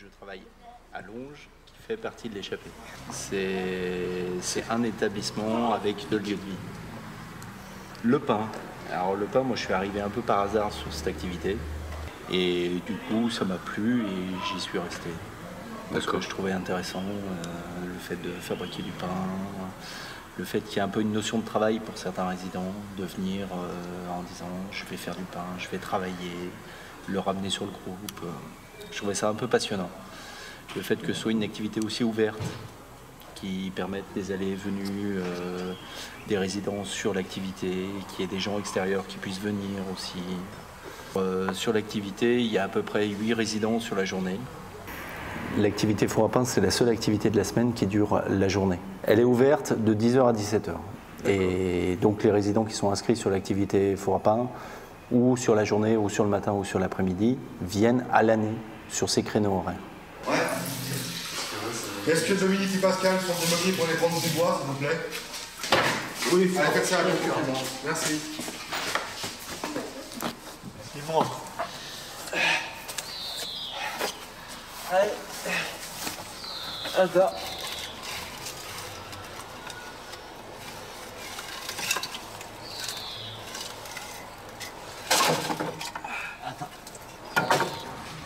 Je travaille à Longe, qui fait partie de l'échappée. C'est un établissement avec 2 lieux de vie. Le pain. Alors le pain, moi je suis arrivé un peu par hasard sur cette activité. Et du coup, ça m'a plu et j'y suis resté. Parce que je trouvais intéressant le fait de fabriquer du pain, le fait qu'il y ait un peu une notion de travail pour certains résidents, de venir en disant je vais faire du pain, je vais travailler, le ramener sur le groupe. Je trouvais ça un peu passionnant. Le fait que ce soit une activité aussi ouverte, qui permette des allées et venues, des résidents sur l'activité, qu'il y ait des gens extérieurs qui puissent venir aussi. Sur l'activité, il y a à peu près 8 résidents sur la journée. L'activité four à pain, c'est la seule activité de la semaine qui dure la journée. Elle est ouverte de 10h à 17h. Et donc les résidents qui sont inscrits sur l'activité four à pain, ou sur la journée, ou sur le matin, ou sur l'après-midi, viennent à l'année sur ces créneaux horaires. Ouais. Est-ce que Dominique et Pascal sont demandés pour les prendre du bois, s'il vous plaît? Oui, allez, faites ça à la concurrence. Merci. Dis-moi. Allez. Attends.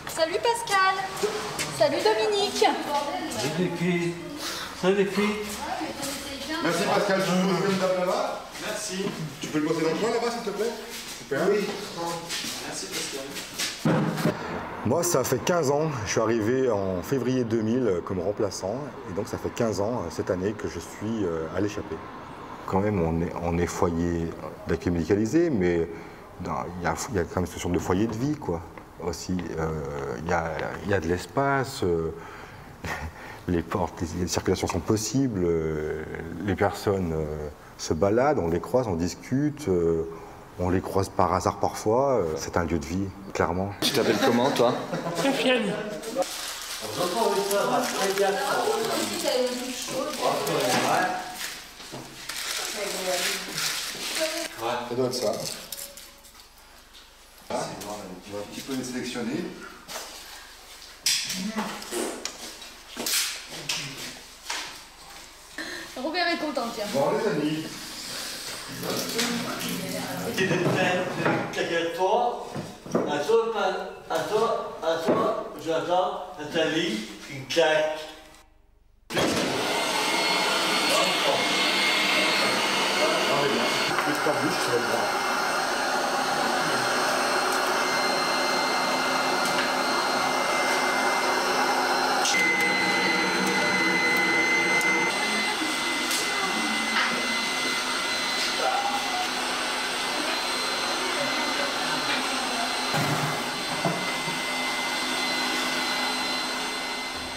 Salut Pascal. Salut Dominique. Salut les filles. Salut les filles. Merci Pascal, tu peux poser une table là-bas? Merci. Tu peux le poser dans le coin là-bas, s'il te plaît? Super. Oui. Merci Pascal. Moi, ça fait 15 ans, je suis arrivé en février 2000 comme remplaçant, et donc ça fait 15 ans cette année que je suis à l'échappée. Quand même, on est foyer d'accueil médicalisé, mais il y a quand même cette sorte de foyer de vie, quoi. Aussi, il y a de l'espace, les portes, les circulations sont possibles, les personnes se baladent, on les croise, on discute. On les croise par hasard parfois, c'est un lieu de vie, clairement. Tu t'appelles comment, toi? Sofiane. Ça doit être ça. Tu vas un petit peu les sélectionner. Robert est content, tiens. Bon, les amis. Tu es prêt? Toi, à toi, j'attends, Nathalie, une claque.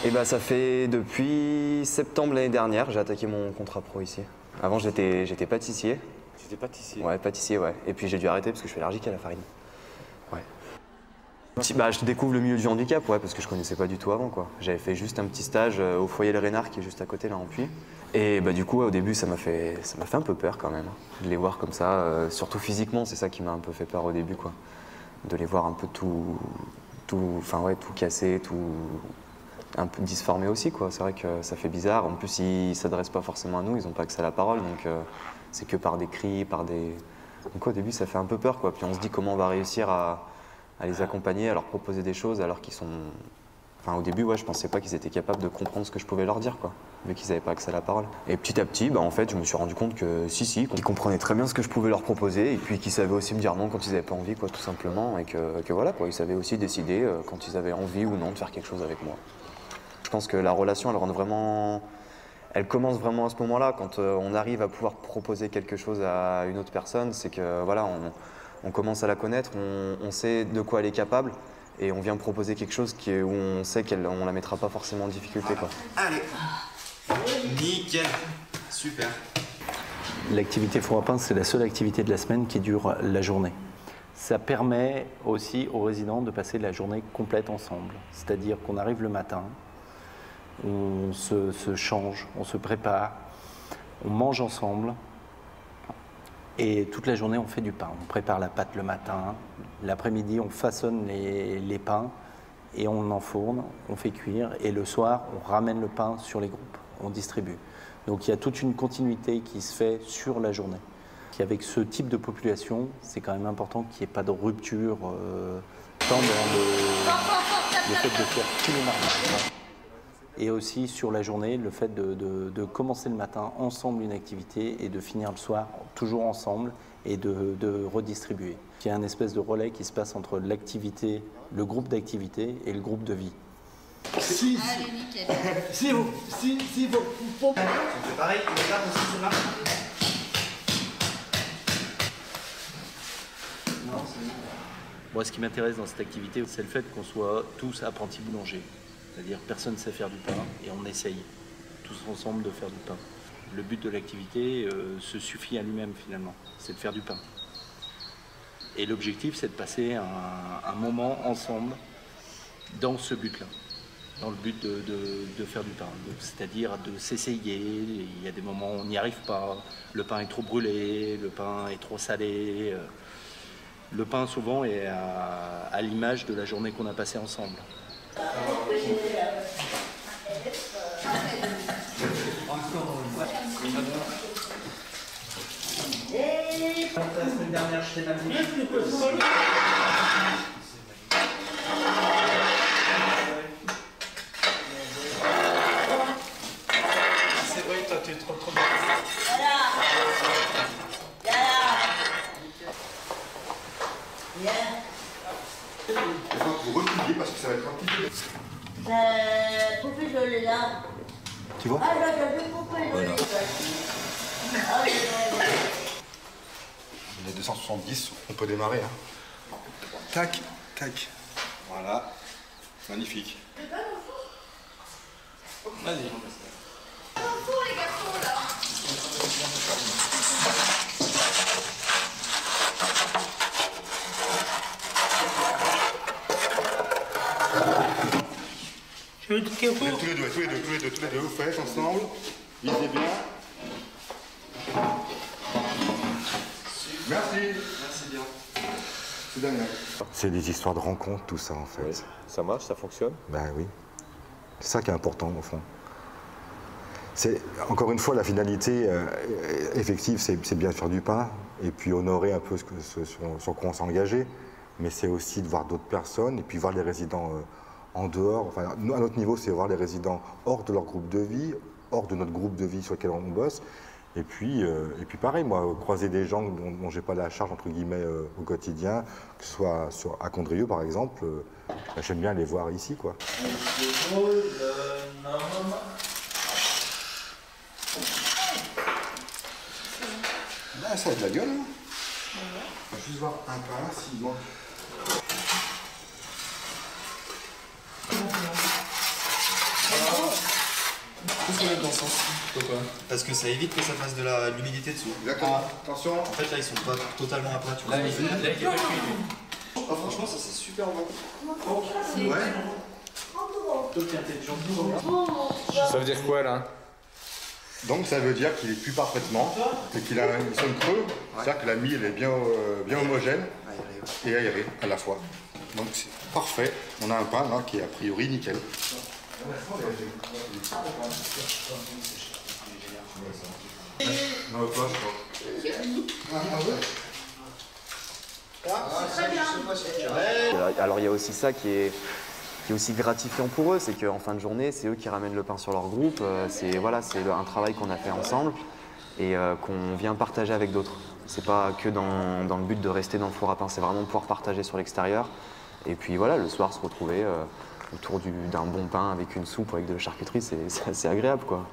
Eh ben, ça fait depuis septembre l'année dernière, j'ai attaqué mon contrat pro ici. Avant, j'étais pâtissier. J'étais pâtissier. Ouais, pâtissier, ouais. Et puis j'ai dû arrêter parce que je suis allergique à la farine. Ouais. Je découvre le milieu du handicap, ouais, parce que je connaissais pas du tout avant, quoi. J'avais fait juste un petit stage au foyer Le Rénard qui est juste à côté, là, en Puy. Et du coup, ouais, au début, ça m'a fait un peu peur quand même, de les voir comme ça. Surtout physiquement, c'est ça qui m'a un peu fait peur au début, quoi. De les voir un peu tout cassé, tout un peu disformé aussi, quoi. C'est vrai que ça fait bizarre. En plus, ils s'adressent pas forcément à nous, ils n'ont pas accès à la parole, donc c'est que par des cris, par des... Donc au début, ça fait un peu peur, quoi. Puis on se dit comment on va réussir à les accompagner, à leur proposer des choses, alors qu'ils sont... Enfin, au début, ouais, je pensais pas qu'ils étaient capables de comprendre ce que je pouvais leur dire, quoi, vu qu'ils n'avaient pas accès à la parole. Et petit à petit, en fait, je me suis rendu compte que qu'ils comprenaient très bien ce que je pouvais leur proposer, et puis qu'ils savaient aussi me dire non quand ils n'avaient pas envie, quoi, tout simplement, et que voilà, quoi, ils savaient aussi décider quand ils avaient envie ou non de faire quelque chose avec moi. Je pense que la relation, elle commence vraiment à ce moment-là, quand on arrive à pouvoir proposer quelque chose à une autre personne, c'est que voilà, on commence à la connaître, on sait de quoi elle est capable, et on vient proposer quelque chose où on sait qu'on ne la mettra pas forcément en difficulté, quoi. Allez. Nickel. Super. L'activité four à pain, c'est la seule activité de la semaine qui dure la journée. Ça permet aussi aux résidents de passer la journée complète ensemble. C'est-à-dire qu'on arrive le matin, on se change, on se prépare, on mange ensemble et toute la journée on fait du pain. On prépare la pâte le matin, l'après-midi on façonne les pains et on l'enfourne, on fait cuire, et le soir, on ramène le pain sur les groupes, on distribue. Donc il y a toute une continuité qui se fait sur la journée. Avec ce type de population, c'est quand même important qu'il n'y ait pas de rupture tant dans le fait de faire tous les matins. Et aussi sur la journée, le fait de commencer le matin ensemble une activité et de finir le soir toujours ensemble et de redistribuer. Il y a un espèce de relais qui se passe entre l'activité, le groupe d'activité et le groupe de vie. Si vous... On fait pareil, regarde aussi, ça marche. Moi, ce qui m'intéresse dans cette activité, c'est le fait qu'on soit tous apprentis boulangers. C'est-à-dire personne ne sait faire du pain et on essaye tous ensemble de faire du pain. Le but de l'activité se suffit à lui-même finalement, c'est de faire du pain. Et l'objectif, c'est de passer un moment ensemble dans ce but-là, dans le but de faire du pain. C'est-à-dire de s'essayer, il y a des moments où on n'y arrive pas, le pain est trop brûlé, le pain est trop salé. Le pain, souvent, est à l'image de la journée qu'on a passée ensemble. La semaine dernière, je t'ai mal dit. C'est vrai, toi, tu es trop bien. Vous repliez parce que ça va être compliqué. Poupée, je l'ai là. Tu vois? Ah, je poupée, je l'ai là. Ah, Les 270, on peut démarrer. Hein. Tac, tac. Voilà. Magnifique. Vas-y. Les garçons, là. Je veux dire Tous les deux, vous faites ensemble. Lisez bien. Merci. Merci bien. C'est dingue. C'est des histoires de rencontres, tout ça, en fait. Oui. Ça marche, ça fonctionne? Ben oui. C'est ça qui est important, au fond. C'est, encore une fois, la finalité effective, c'est bien de faire du pain et puis honorer un peu sur quoi on s'est engagé. Mais c'est aussi de voir d'autres personnes et puis voir les résidents en dehors. Enfin, à notre niveau, c'est voir les résidents hors de leur groupe de vie, hors de notre groupe de vie sur lequel on bosse. Et puis pareil, moi, croiser des gens dont j'ai pas la charge, entre guillemets, au quotidien, que ce soit à Condrieu, par exemple, j'aime bien les voir ici, quoi. Là, ça a de la gueule, hein. On va juste voir un pain, s'il manque. Faut se mettre dans ce sens. Pourquoi? Parce que ça évite que ça fasse de l'humidité dessous. Exactement. Attention. En fait, là, ils sont pas totalement à plat. Tu vois. Là, il est pas cuit. Oh, franchement, ça c'est super bon. Ouais. Ça veut dire quoi là? Donc ça veut dire qu'il est cuit parfaitement et qu'il a une zone creux, c'est-à-dire que la mie elle est bien homogène et aérée à la fois. Donc c'est parfait, on a un pain là qui est a priori nickel. Alors il y a aussi ça qui est aussi gratifiant pour eux, c'est qu'en fin de journée, c'est eux qui ramènent le pain sur leur groupe. C'est un travail qu'on a fait ensemble et qu'on vient partager avec d'autres. C'est pas que dans le but de rester dans le four à pain, c'est vraiment pouvoir partager sur l'extérieur. Et puis voilà, le soir se retrouver autour d'un bon pain avec une soupe, avec de la charcuterie, c'est assez agréable, quoi.